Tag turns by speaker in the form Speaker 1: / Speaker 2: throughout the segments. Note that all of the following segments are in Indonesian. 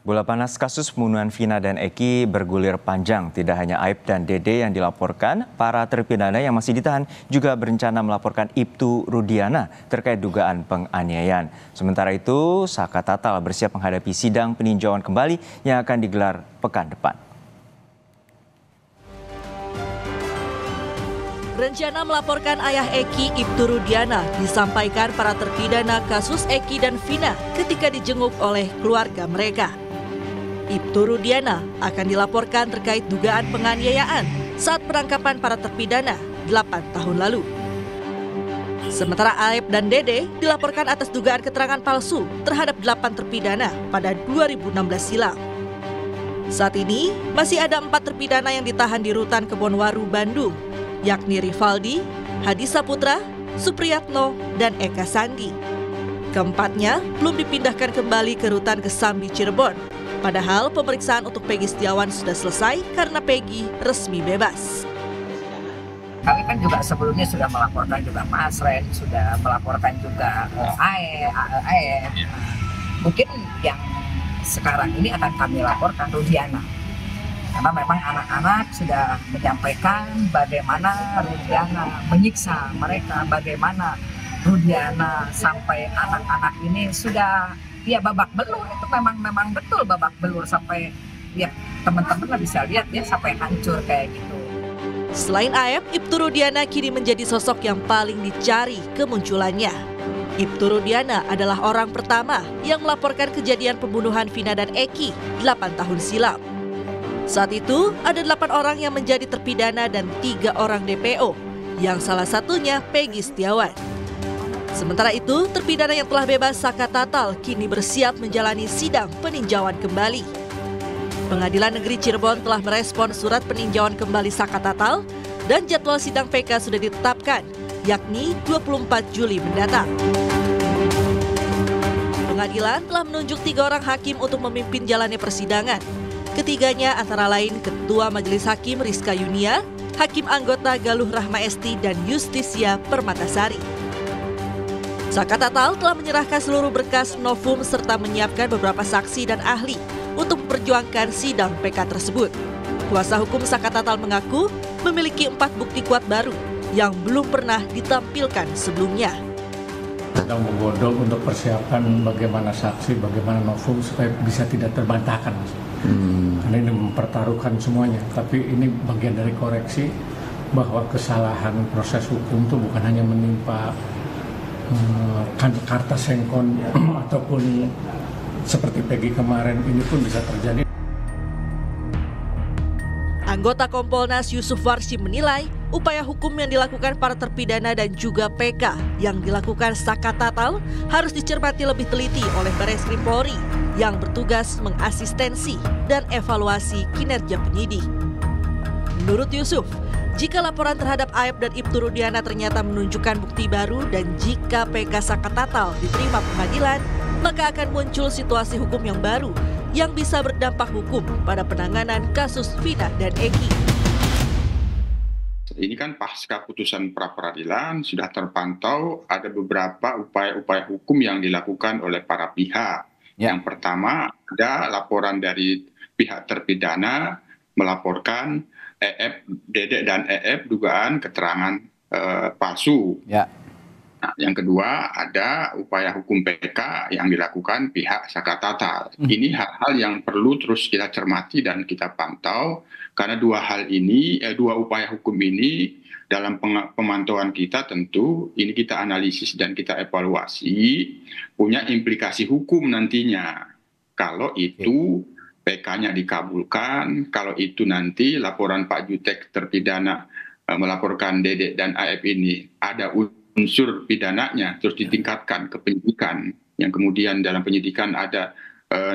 Speaker 1: Bola panas kasus pembunuhan Vina dan Eki bergulir panjang. Tidak hanya Aib dan Dede yang dilaporkan, para terpidana yang masih ditahan juga berencana melaporkan Ibtu Rudiana terkait dugaan penganiayaan. Sementara itu, Saka Tatal bersiap menghadapi sidang peninjauan kembali yang akan digelar pekan depan.
Speaker 2: Rencana melaporkan ayah Eki, Ibtu Rudiana, disampaikan para terpidana kasus Eki dan Vina ketika dijenguk oleh keluarga mereka. Ibtu Rudiana akan dilaporkan terkait dugaan penganiayaan saat penangkapan para terpidana 8 tahun lalu. Sementara Aib dan Dede dilaporkan atas dugaan keterangan palsu terhadap 8 terpidana pada 2016 silam. Saat ini masih ada 4 terpidana yang ditahan di Rutan Kebonwaru, Bandung, yakni Rivaldi, Hadi Saputra, Supriyatno, dan Eka Sandi. Keempatnya belum dipindahkan kembali ke Rutan Kesambi, Cirebon. Padahal pemeriksaan untuk Peggy Setiawan sudah selesai karena Peggy resmi bebas.
Speaker 3: Kami kan juga sebelumnya sudah melaporkan juga Mas Ren, sudah melaporkan juga AE. Mungkin yang sekarang ini akan kami laporkan Rudiana. Karena memang anak-anak sudah menyampaikan bagaimana Rudiana menyiksa mereka, bagaimana Rudiana sampai anak-anak ini sudah babak belur. Itu memang betul babak belur sampai ya teman-teman bisa lihat ya sampai hancur kayak gitu.
Speaker 2: Selain Aib, Ibtu Rudiana kini menjadi sosok yang paling dicari kemunculannya. Ibtu Rudiana adalah orang pertama yang melaporkan kejadian pembunuhan Vina dan Eki 8 tahun silam. Saat itu ada 8 orang yang menjadi terpidana dan 3 orang DPO, yang salah satunya Peggy Setiawan. Sementara itu, terpidana yang telah bebas Saka Tatal kini bersiap menjalani sidang peninjauan kembali. Pengadilan Negeri Cirebon telah merespon surat peninjauan kembali Saka Tatal dan jadwal sidang PK sudah ditetapkan, yakni 24 Juli mendatang. Pengadilan telah menunjuk 3 orang hakim untuk memimpin jalannya persidangan. Ketiganya antara lain Ketua Majelis Hakim Rizka Yunia, Hakim Anggota Galuh Rahma Esti, dan Justisia Permatasari. Saka Tatal telah menyerahkan seluruh berkas novum serta menyiapkan beberapa saksi dan ahli untuk memperjuangkan sidang PK tersebut. Kuasa hukum Saka Tatal mengaku memiliki 4 bukti kuat baru yang belum pernah ditampilkan sebelumnya.
Speaker 4: Sedang menggodok untuk persiapan bagaimana saksi, bagaimana novum supaya bisa tidak terbantahkan. Karena ini mempertaruhkan semuanya, tapi ini bagian dari koreksi bahwa kesalahan proses hukum itu bukan hanya menimpa Karta Sengkon ataupun seperti Peggy kemarin, ini pun bisa terjadi.
Speaker 2: Anggota Kompolnas Yusuf Warsim menilai upaya hukum yang dilakukan para terpidana dan juga PK yang dilakukan Saka Tatal harus dicermati lebih teliti oleh Bareskrim Polri yang bertugas mengasistensi dan evaluasi kinerja penyidik. Menurut Yusuf, jika laporan terhadap Aib dan Ibtu Rudiana ternyata menunjukkan bukti baru dan jika PK Saka Tatal diterima pengadilan, maka akan muncul situasi hukum yang baru yang bisa berdampak hukum pada penanganan kasus Vina dan Eki.
Speaker 5: Ini kan pasca putusan pra-peradilan sudah terpantau ada beberapa upaya-upaya hukum yang dilakukan oleh para pihak. Yang pertama ada laporan dari pihak terpidana melaporkan Dede dan EF dugaan keterangan palsu. Nah, yang kedua ada upaya hukum PK yang dilakukan pihak Saka Tatal. Ini hal-hal yang perlu terus kita cermati dan kita pantau karena dua upaya hukum ini dalam pemantauan kita tentu ini kita analisis dan kita evaluasi punya implikasi hukum nantinya. Kalau itu PK-nya dikabulkan, kalau itu nanti laporan Pak Jutek terpidana melaporkan Dede dan AF ini ada unsur pidananya terus ditingkatkan ke penyidikan yang kemudian dalam penyidikan ada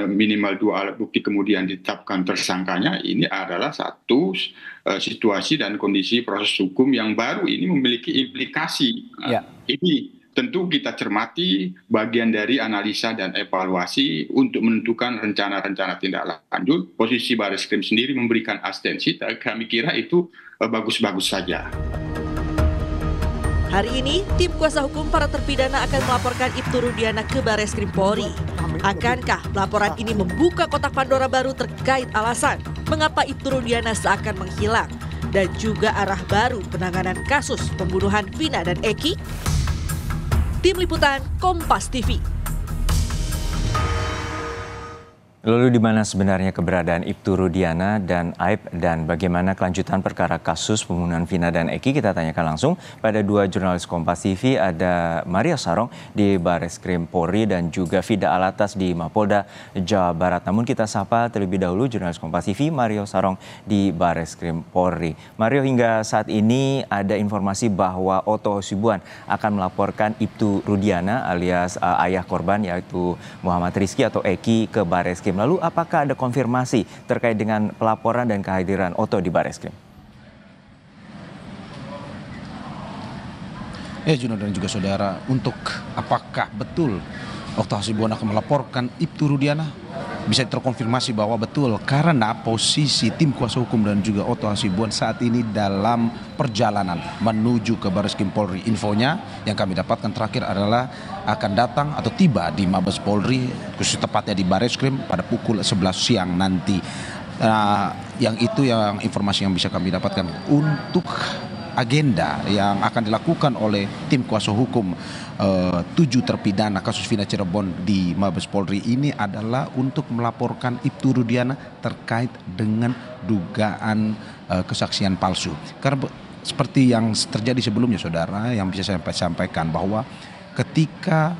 Speaker 5: minimal 2 alat bukti kemudian ditetapkan tersangkanya, ini adalah satu situasi dan kondisi proses hukum yang baru ini memiliki implikasi. Ini tentu kita cermati bagian dari analisa dan evaluasi untuk menentukan rencana-rencana tindak lanjut. Posisi Bareskrim sendiri memberikan asistensi, kami kira itu bagus-bagus saja.
Speaker 2: Hari ini, tim kuasa hukum para terpidana akan melaporkan Ibtu Rudiana ke Bareskrim Polri. Akankah laporan ini membuka kotak Pandora baru terkait alasan mengapa Ibtu Rudiana seakan menghilang dan juga arah baru penanganan kasus pembunuhan Vina dan Eki? Tim Liputan Kompas TV.
Speaker 1: Lalu di mana sebenarnya keberadaan Ibtu Rudiana dan Aib dan bagaimana kelanjutan perkara kasus pembunuhan Vina dan Eki? Kita tanyakan langsung pada dua jurnalis Kompas TV, ada Maria Sarong di Bareskrim Polri dan juga Fida Alatas di Mapolda Jawa Barat. Namun kita sapa terlebih dahulu jurnalis Kompas TV Mario Sarong di Bareskrim Polri. Mario, hingga saat ini ada informasi bahwa Otto Hasibuan akan melaporkan Ibtu Rudiana alias ayah korban yaitu Muhammad Rizky atau Eki ke Bareskrim. Lalu apakah ada konfirmasi terkait dengan pelaporan dan kehadiran Otto di Bareskrim?
Speaker 6: Ya Juno dan juga saudara, untuk apakah betul Otto Hasibuan akan melaporkan Ibtu Rudiana? Bisa terkonfirmasi bahwa betul, karena posisi tim kuasa hukum dan juga Otto Hasibuan saat ini dalam perjalanan menuju ke Bareskrim Polri. Infonya yang kami dapatkan terakhir adalah akan datang atau tiba di Mabes Polri, khusus tepatnya di Bareskrim pada pukul 11 siang nanti. Yang itu yang informasi yang bisa kami dapatkan. Untuk agenda yang akan dilakukan oleh tim kuasa hukum 7 terpidana kasus Vina Cirebon di Mabes Polri ini adalah untuk melaporkan Ibtu Rudiana terkait dengan dugaan kesaksian palsu. Karena seperti yang terjadi sebelumnya saudara, yang bisa saya sampaikan bahwa ketika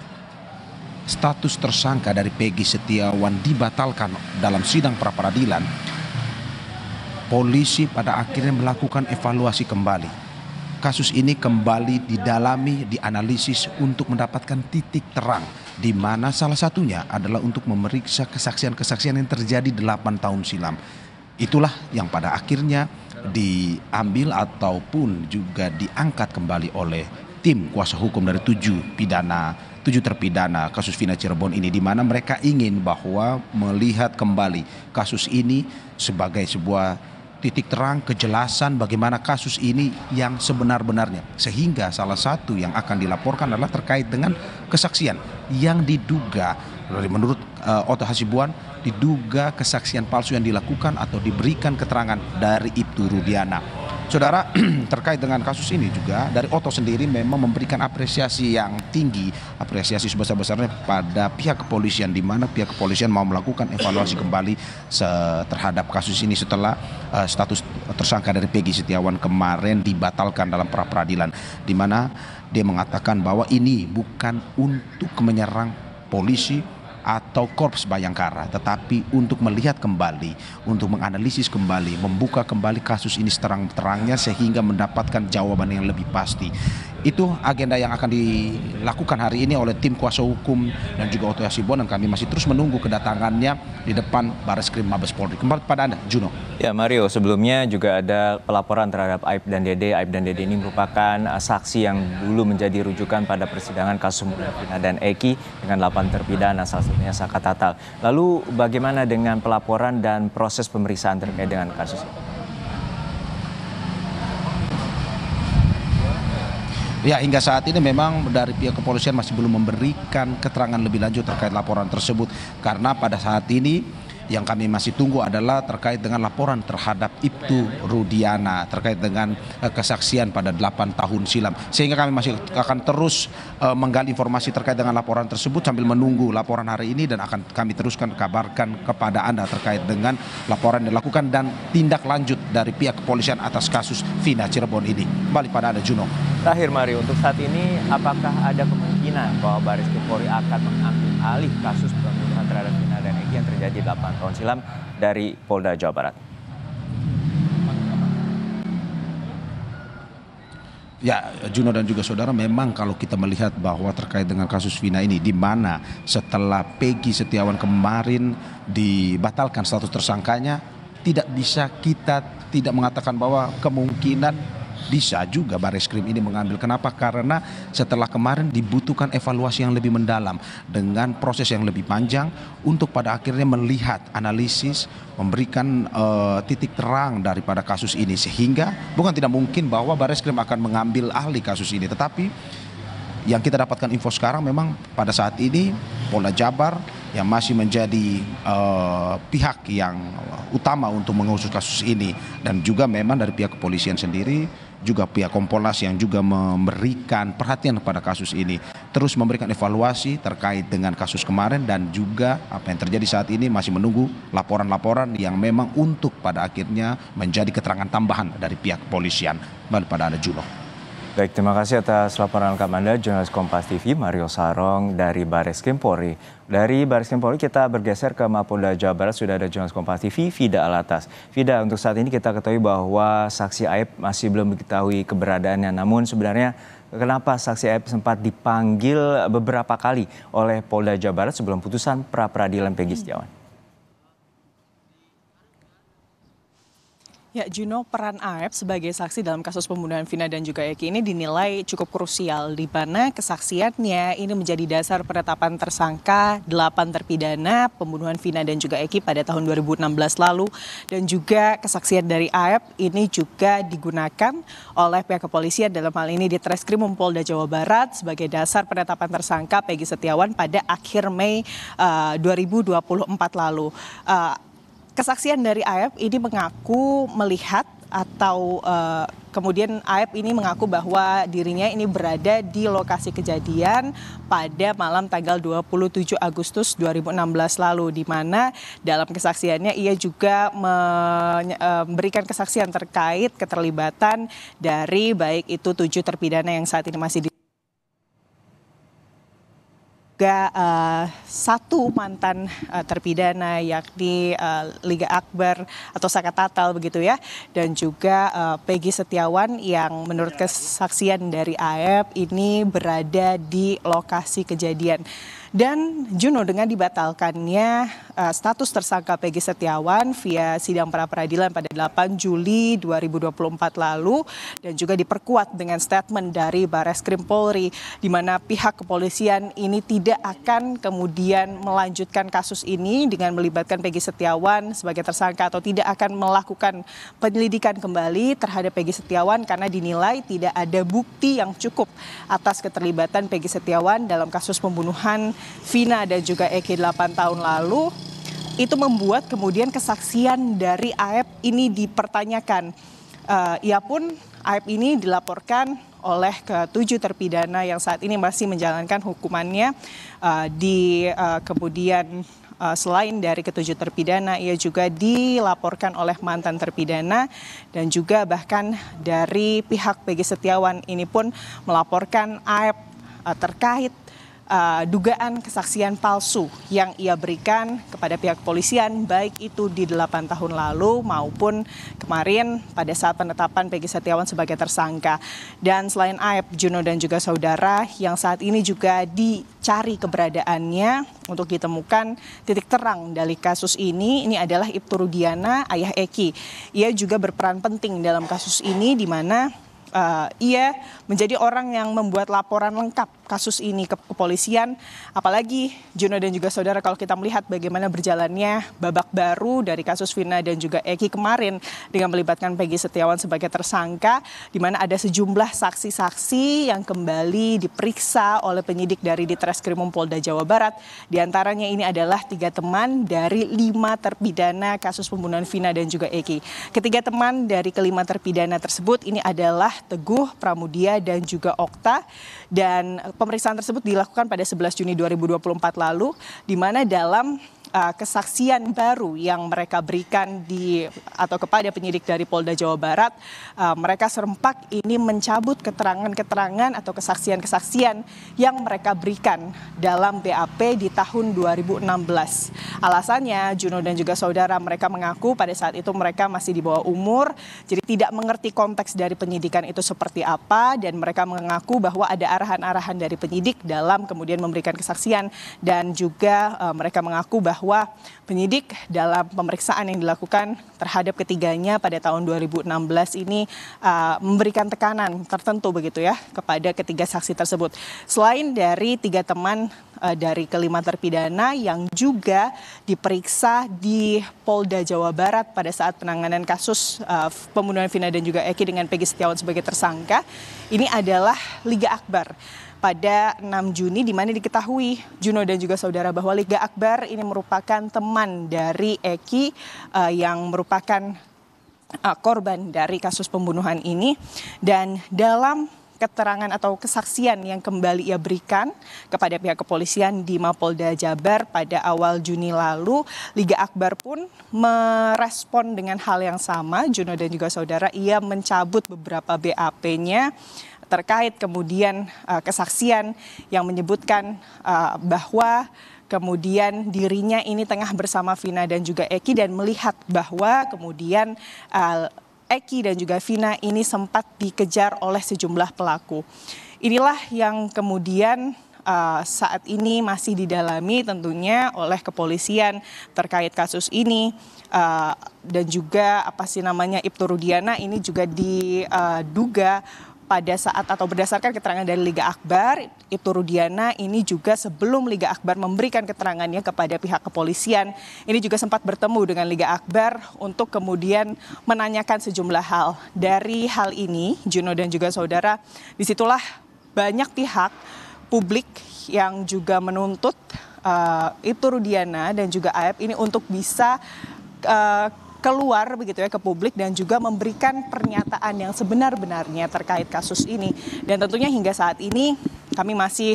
Speaker 6: status tersangka dari Peggy Setiawan dibatalkan dalam sidang pra-peradilan, polisi pada akhirnya melakukan evaluasi kembali. Kasus ini kembali didalami, dianalisis untuk mendapatkan titik terang, di mana salah satunya adalah untuk memeriksa kesaksian-kesaksian yang terjadi 8 tahun silam. Itulah yang pada akhirnya diambil ataupun juga diangkat kembali oleh tim kuasa hukum dari 7 terpidana kasus Vina Cirebon ini, di mana mereka ingin bahwa melihat kembali kasus ini sebagai sebuah titik terang, kejelasan bagaimana kasus ini yang sebenar-benarnya. Sehingga salah satu yang akan dilaporkan adalah terkait dengan kesaksian yang diduga, menurut Otto Hasibuan, diduga kesaksian palsu yang dilakukan atau diberikan keterangan dari Ibtu Rudiana. Saudara, terkait dengan kasus ini juga dari Otto sendiri memang memberikan apresiasi yang tinggi, apresiasi sebesar-besarnya pada pihak kepolisian, di mana pihak kepolisian mau melakukan evaluasi kembali terhadap kasus ini setelah status tersangka dari Peggy Setiawan kemarin dibatalkan dalam pra-peradilan, di mana dia mengatakan bahwa ini bukan untuk menyerang polisi atau Korps Bayangkara, tetapi untuk melihat kembali, untuk menganalisis kembali, membuka kembali kasus ini seterang-terangnya sehingga mendapatkan jawaban yang lebih pasti. Itu agenda yang akan dilakukan hari ini oleh tim kuasa hukum dan juga Otto Hasibuan, dan kami masih terus menunggu kedatangannya di depan Bareskrim Mabes Polri. Kembali pada Anda, Juno.
Speaker 1: Ya Mario, sebelumnya juga ada pelaporan terhadap Aib dan Dede. Aib dan Dede ini merupakan saksi yang dulu menjadi rujukan pada persidangan kasus pembunuhan Vina dan Eki dengan 8 terpidana, salah satunya Saka Tatal. Lalu bagaimana dengan pelaporan dan proses pemeriksaan terkait dengan kasus ini?
Speaker 6: Ya, hingga saat ini memang dari pihak kepolisian masih belum memberikan keterangan lebih lanjut terkait laporan tersebut, karena pada saat ini yang kami masih tunggu adalah terkait dengan laporan terhadap Ibtu Rudiana terkait dengan kesaksian pada 8 tahun silam, sehingga kami masih akan terus menggali informasi terkait dengan laporan tersebut sambil menunggu laporan hari ini, dan akan kami teruskan kabarkan kepada Anda terkait dengan laporan yang dilakukan dan tindak lanjut dari pihak kepolisian atas kasus Vina Cirebon ini. Kembali pada Anda, Juno.
Speaker 1: Terakhir Mario, untuk saat ini apakah ada kemungkinan bahwa Bareskrim Polri akan mengambil alih kasus pembunuhan terhadap Vina dan Eki yang terjadi 8 tahun silam dari Polda Jawa Barat?
Speaker 6: Ya, Juno dan juga saudara, memang kalau kita melihat bahwa terkait dengan kasus Vina ini, di mana setelah Peggy Setiawan kemarin dibatalkan status tersangkanya, tidak bisa kita tidak mengatakan bahwa kemungkinan bisa juga Bareskrim ini mengambil. Kenapa? Karena setelah kemarin dibutuhkan evaluasi yang lebih mendalam dengan proses yang lebih panjang untuk pada akhirnya melihat analisis, memberikan titik terang daripada kasus ini, sehingga bukan tidak mungkin bahwa Bareskrim akan mengambil ahli kasus ini, tetapi yang kita dapatkan info sekarang memang pada saat ini Polda Jabar yang masih menjadi pihak yang utama untuk mengusut kasus ini, dan juga memang dari pihak kepolisian sendiri, juga pihak Kompolnas yang juga memberikan perhatian kepada kasus ini, terus memberikan evaluasi terkait dengan kasus kemarin, dan juga apa yang terjadi saat ini masih menunggu laporan-laporan yang memang untuk pada akhirnya menjadi keterangan tambahan dari pihak kepolisian. Balik pada Anda, Juno.
Speaker 1: Baik, terima kasih atas laporan lengkap Anda, jurnalis Kompas TV Mario Sarong dari Bareskrim Polri. Dari Bareskrim Polri kita bergeser ke Mapolda Jawa Barat, sudah ada jurnalis Kompas TV Vida Alatas. Vida, untuk saat ini kita ketahui bahwa saksi Aib masih belum diketahui keberadaannya, namun sebenarnya kenapa saksi Aib sempat dipanggil beberapa kali oleh Polda Jawa Barat sebelum putusan pra-peradilan Peggy Setiawan?
Speaker 7: Ya, Juno, peran Aib sebagai saksi dalam kasus pembunuhan Vina dan juga Eki ini dinilai cukup krusial, di mana kesaksiannya ini menjadi dasar penetapan tersangka 8 terpidana pembunuhan Vina dan juga Eki pada tahun 2016 lalu, dan juga kesaksian dari Aib ini juga digunakan oleh pihak kepolisian dalam hal ini di Treskrim Polda Jawa Barat sebagai dasar penetapan tersangka Peggy Setiawan pada akhir Mei 2024 lalu. Kesaksian dari Aib ini mengaku melihat atau kemudian Aib ini mengaku bahwa dirinya ini berada di lokasi kejadian pada malam tanggal 27 Agustus 2016 lalu, di mana dalam kesaksiannya ia juga memberikan kesaksian terkait keterlibatan dari baik itu 7 terpidana yang saat ini masih juga 1 mantan terpidana yakni Liga Akbar atau Saka Tatal begitu ya, dan juga Peggy Setiawan yang menurut kesaksian dari Aib ini berada di lokasi kejadian. Dan Juno, dengan dibatalkannya status tersangka Peggy Setiawan via sidang pra-peradilan pada 8 Juli 2024 lalu, dan juga diperkuat dengan statement dari Bareskrim Polri, di mana pihak kepolisian ini tidak akan kemudian melanjutkan kasus ini dengan melibatkan Peggy Setiawan sebagai tersangka, atau tidak akan melakukan penyelidikan kembali terhadap Peggy Setiawan karena dinilai tidak ada bukti yang cukup atas keterlibatan Peggy Setiawan dalam kasus pembunuhan Vina dan juga Eki 8 tahun lalu. Itu membuat kemudian kesaksian dari Aib ini dipertanyakan. Ia pun, Aib ini dilaporkan oleh ke-7 terpidana yang saat ini masih menjalankan hukumannya kemudian selain dari ke-7 terpidana, ia juga dilaporkan oleh mantan terpidana, dan juga bahkan dari pihak Peggy Setiawan ini pun melaporkan Aib terkait dugaan kesaksian palsu yang ia berikan kepada pihak kepolisian, baik itu di 8 tahun lalu maupun kemarin pada saat penetapan Peggy Setiawan sebagai tersangka. Dan selain Aib, Juno dan juga saudara, yang saat ini juga dicari keberadaannya untuk ditemukan titik terang dari kasus ini adalah Ibtu Rudiana, ayah Eki. Ia juga berperan penting dalam kasus ini, di mana ia menjadi orang yang membuat laporan lengkap kasus ini ke kepolisian. Apalagi Juno dan juga saudara, kalau kita melihat bagaimana berjalannya babak baru dari kasus Vina dan juga Eki kemarin dengan melibatkan Peggy Setiawan sebagai tersangka, di mana ada sejumlah saksi-saksi yang kembali diperiksa oleh penyidik dari Ditreskrim Polda Jawa Barat. Di antaranya ini adalah 3 teman dari 5 terpidana kasus pembunuhan Vina dan juga Eki. Ketiga teman dari ke-5 terpidana tersebut ini adalah Teguh, Pramudia, dan juga Okta. Dan pemeriksaan tersebut dilakukan pada 11 Juni 2024 lalu, di mana dalam kesaksian baru yang mereka berikan atau kepada penyidik dari Polda Jawa Barat, mereka serempak ini mencabut keterangan-keterangan atau kesaksian-kesaksian yang mereka berikan dalam BAP di tahun 2016. Alasannya, Juno dan juga saudara, mereka mengaku pada saat itu mereka masih di bawah umur, jadi tidak mengerti konteks dari penyidikan itu seperti apa, dan mereka mengaku bahwa ada arahan-arahan dari penyidik dalam kemudian memberikan kesaksian, dan juga mereka mengaku bahwa bahwa penyidik dalam pemeriksaan yang dilakukan terhadap ketiganya pada tahun 2016 ini memberikan tekanan tertentu begitu ya kepada ketiga saksi tersebut. Selain dari 3 teman dari kelima terpidana yang juga diperiksa di Polda Jawa Barat pada saat penanganan kasus pembunuhan Vina dan juga Eki dengan Peggy Setiawan sebagai tersangka, ini adalah Liga Akbar. Pada 6 Juni di mana diketahui Juno dan juga saudara bahwa Liga Akbar ini merupakan teman dari Eki yang merupakan korban dari kasus pembunuhan ini, dan dalam keterangan atau kesaksian yang kembali ia berikan kepada pihak kepolisian di Mapolda Jabar pada awal Juni lalu, Liga Akbar pun merespon dengan hal yang sama. Juno dan juga saudara, ia mencabut beberapa BAP-nya terkait kemudian kesaksian yang menyebutkan bahwa kemudian dirinya ini tengah bersama Vina dan juga Eki dan melihat bahwa kemudian Eki dan juga Vina ini sempat dikejar oleh sejumlah pelaku. Inilah yang kemudian saat ini masih didalami tentunya oleh kepolisian terkait kasus ini, dan juga Ibtu Rudiana ini juga diduga pada saat atau berdasarkan keterangan dari Liga Akbar, Ibtu Rudiana ini juga sebelum Liga Akbar memberikan keterangannya kepada pihak kepolisian, ini juga sempat bertemu dengan Liga Akbar untuk kemudian menanyakan sejumlah hal. Dari hal ini, Juno dan juga saudara, disitulah banyak pihak publik yang juga menuntut Ibtu Rudiana dan juga AF ini untuk bisa keluar begitu ya ke publik dan juga memberikan pernyataan yang sebenar-benarnya terkait kasus ini. Dan tentunya hingga saat ini kami masih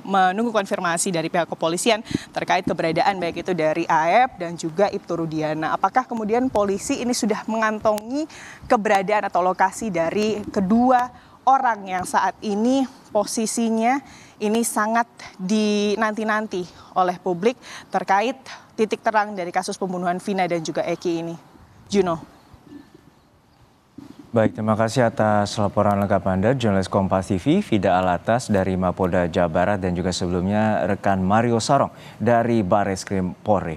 Speaker 7: menunggu konfirmasi dari pihak kepolisian terkait keberadaan baik itu dari AF dan juga Ibtu Rudiana. Apakah kemudian polisi ini sudah mengantongi keberadaan atau lokasi dari kedua orang yang saat ini posisinya ini sangat dinanti-nanti oleh publik terkait titik terang dari kasus pembunuhan Vina dan juga Eki ini. Juno.
Speaker 1: Baik, terima kasih atas laporan lengkap Anda, jurnalis Kompas TV, Fida Alatas dari Mapolda Jawa Barat dan juga sebelumnya rekan Mario Sarong dari Barreskrim Polri.